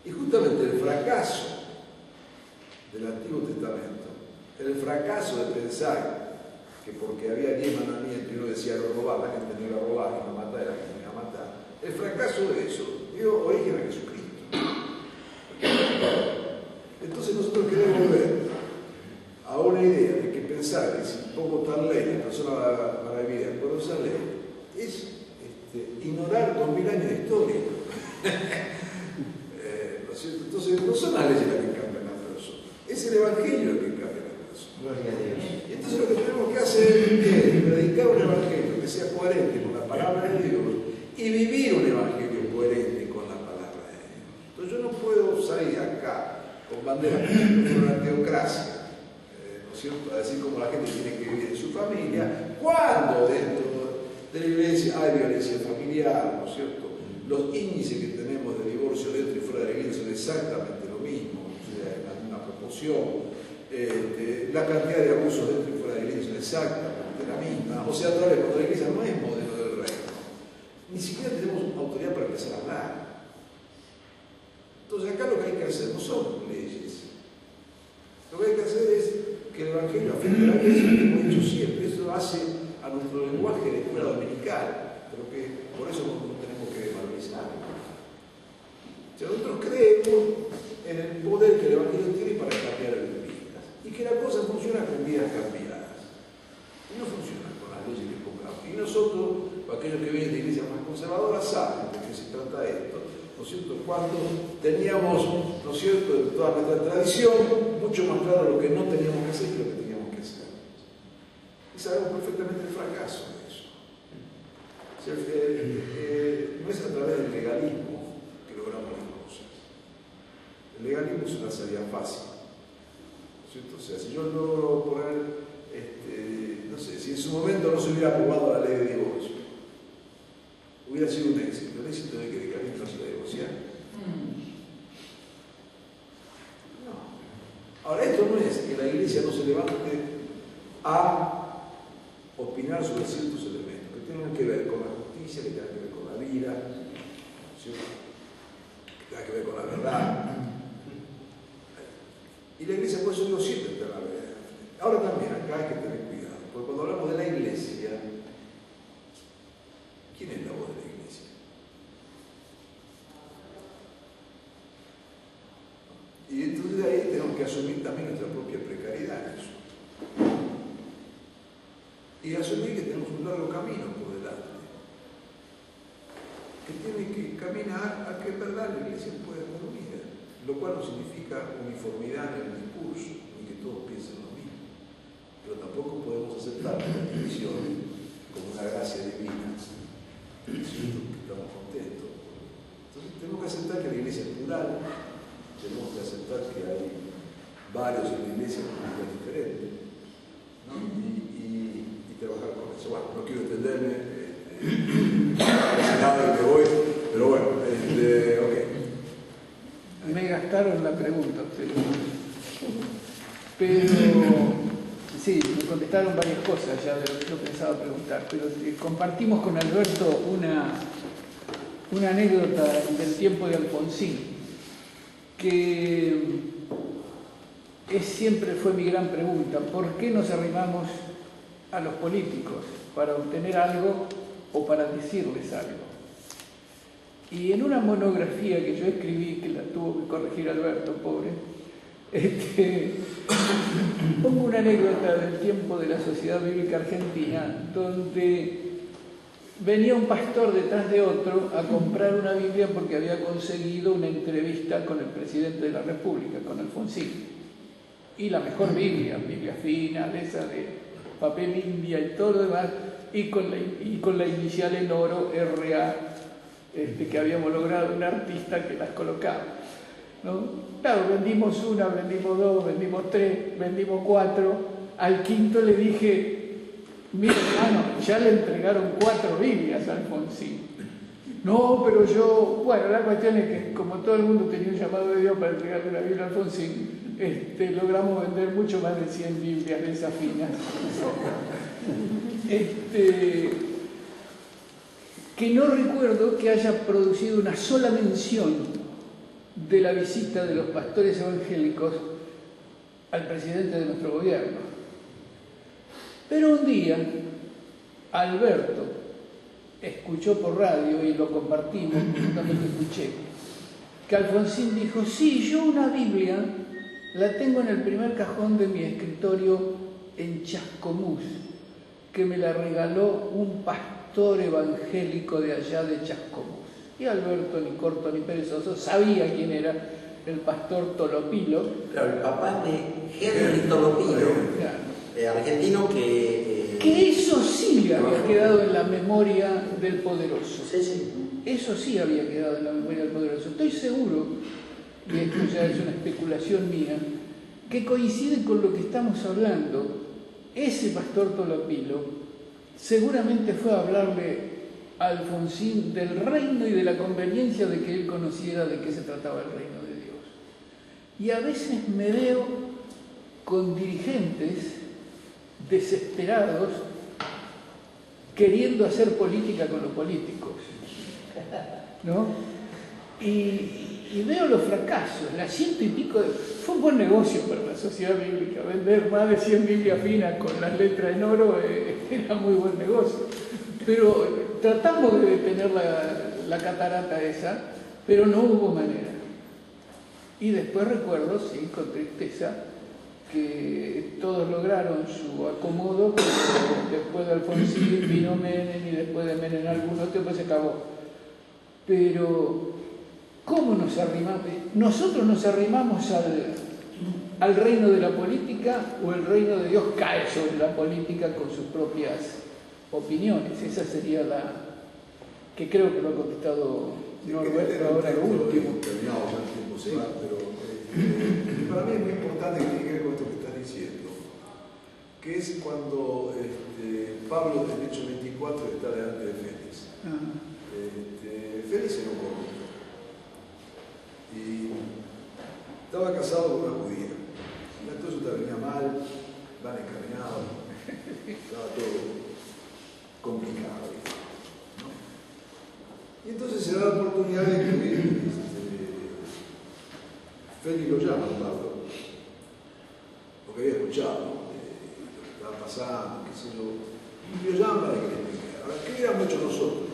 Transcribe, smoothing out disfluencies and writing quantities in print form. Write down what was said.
Y justamente el fracaso del Antiguo Testamento, el fracaso de pensar que porque había 10 mandamientos y uno decía no robar, la gente no iba a robar, y no matar, la gente no iba a matar. El fracaso de eso dio origen a Jesucristo. Entonces nosotros queremos volver a una idea de que pensar que si pongo tal ley, la persona va a vivir de acuerdo a esa ley, es ignorar 2000 años de historia. ¿No es cierto? Entonces no son las leyes las que cambian a la persona, es el Evangelio el que cambia a la persona. Gloria a Dios. Y entonces lo que tenemos que hacer es predicar un Evangelio que sea coherente con la palabra de Dios y vivir un Evangelio coherente con la palabra de Dios. Entonces yo no puedo salir acá con bandera de una teocracia, ¿no es cierto?, a decir cómo la gente tiene que vivir en su familia, cuando dentro de la iglesia hay violencia familiar, ¿no es cierto? Los índices que tenemos de divorcio dentro y fuera de la iglesia son exactamente lo mismo, o sea, en la misma proporción. La cantidad de abusos dentro y fuera de la iglesia es exactamente la misma. O sea, otra vez, cuando la iglesia no es modelo del reino, ni siquiera tenemos autoridad para empezar a hablar. Entonces acá lo que hay que hacer no son leyes. Lo que hay que hacer es que el Evangelio afecte a la iglesia, que hemos dicho siempre. Eso hace a nuestro lenguaje de escuela dominical, pero que por eso no tenemos que valorizar. O sea, nosotros creemos en el poder que el Evangelio tiene para cambiar vidas y que la cosa funciona con vidas cambiadas y no funciona con las leyes que pongamos. Y nosotros, aquellos que vienen de iglesias más conservadoras, saben de qué se trata esto, ¿no es cierto? Cuando teníamos, ¿no es cierto?, en toda nuestra tradición, mucho más claro lo que no teníamos que hacer y lo que teníamos que hacer. Y sabemos perfectamente el fracaso de eso. O sea, no es a través del legalismo que logramos las cosas. El legalismo es una salida fácil, ¿no es cierto? O sea, si yo logro poner, no sé, si en su momento no se hubiera aprobado la ley de divorcio, hubiera sido un éxito. El éxito de que de Camilo no se iba a divorciar. No. Ahora, esto no es que la iglesia no se levante a opinar sobre ciertos elementos que tienen que ver con la justicia, que tienen que ver con la vida, ¿cierto?, que tienen que ver con la verdad. Y la iglesia, por eso no siempre está en la verdad. Ahora también, acá hay que tener cuidado, porque cuando hablamos de la iglesia, ¿quién es la voz de la iglesia? Y entonces ahí tenemos que asumir también nuestra propia precariedad en eso. Y asumir que tenemos un largo camino por delante, que tiene que caminar a que en verdad la iglesia pueda estar unida, lo cual no significa uniformidad en el discurso, ni que todos piensen lo mismo, pero tampoco podemos aceptar la división como una gracia divina. Estamos contentos. Entonces tenemos que aceptar que la iglesia es plural, tenemos que aceptar que hay varios en la iglesia con ideas diferentes, ¿no? y trabajar con eso. Bueno, no quiero extenderme, nada que voy, pero bueno, ok. Me gastaron la pregunta, pero sí, me contestaron varias cosas ya de lo que yo pensaba preguntar, pero compartimos con Alberto una anécdota del tiempo de Alfonsín, que siempre fue mi gran pregunta: ¿por qué nos arrimamos a los políticos? ¿Para obtener algo o para decirles algo? Y en una monografía que yo escribí, que la tuvo que corregir Alberto, pobre, pongo una anécdota del tiempo de la Sociedad Bíblica Argentina, donde venía un pastor detrás de otro a comprar una Biblia porque había conseguido una entrevista con el presidente de la República, con Alfonsín. Y la mejor Biblia, Biblia fina, de esa de papel India y todo lo demás, y con la inicial en oro, RA, que habíamos logrado un artista que las colocaba, ¿no? Claro, vendimos una, vendimos dos, vendimos tres, vendimos cuatro. Al quinto le dije: mira, hermano, ya le entregaron 4 Biblias a Alfonsín. No, pero yo... Bueno, la cuestión es que como todo el mundo tenía un llamado de Dios para entregarle una Biblia a Alfonsín, logramos vender mucho más de 100 Biblias de esas finas. Que no recuerdo que haya producido una sola mención de la visita de los pastores evangélicos al presidente de nuestro gobierno. Pero un día, Alberto escuchó por radio, y lo compartimos, yo también lo escuché, que Alfonsín dijo: sí, yo una Biblia la tengo en el primer cajón de mi escritorio en Chascomús, que me la regaló un pastor evangélico de allá de Chascomús. Y Alberto, ni corto ni perezoso, sabía quién era el pastor Tolopilo. Claro, el papá de Henry Tolopilo, Claro. Argentino que eso sí le había quedado en la memoria del poderoso. Sí, sí. Eso sí había quedado en la memoria del poderoso. Estoy seguro, y esto ya es una especulación mía, que coincide con lo que estamos hablando. Ese pastor Tolopilo seguramente fue a hablarle a Alfonsín del reino y de la conveniencia de que él conociera de qué se trataba el reino de Dios. Y a veces me veo con dirigentes desesperados queriendo hacer política con los políticos, ¿no? Y veo los fracasos, las 100 y pico fue un buen negocio para la sociedad bíblica, vender más de 100 Biblias finas con las letras en oro era muy buen negocio, pero tratamos de detener la catarata esa, pero no hubo manera. Y después recuerdo, sí, con tristeza, que todos lograron su acomodo, pero después de Alfonsín vino Menem, y después de Menem algún otro, pues se acabó. Pero, ¿cómo nos arrimamos? ¿Nosotros nos arrimamos al reino de la política, o el reino de Dios cae sobre la política con sus propias opiniones? Esa sería la que creo que lo ha contestado Norberto ahora lo último. Terminado ya el tiempo se va, pero para mí es muy importante que tiene que ver con esto que estás diciendo, que es cuando Pablo del Hecho 24 está delante de Félix. Félix era un corrupto y estaba casado con una judía. Entonces te venía mal, van encaminados, estaba todo complicado, ¿no? Y entonces se da la oportunidad de que Félix lo llama a Pablo, porque había escuchado lo que estaba pasando, qué sé yo, y lo llama para que le explique. Ahora, ¿qué hubiéramos hecho nosotros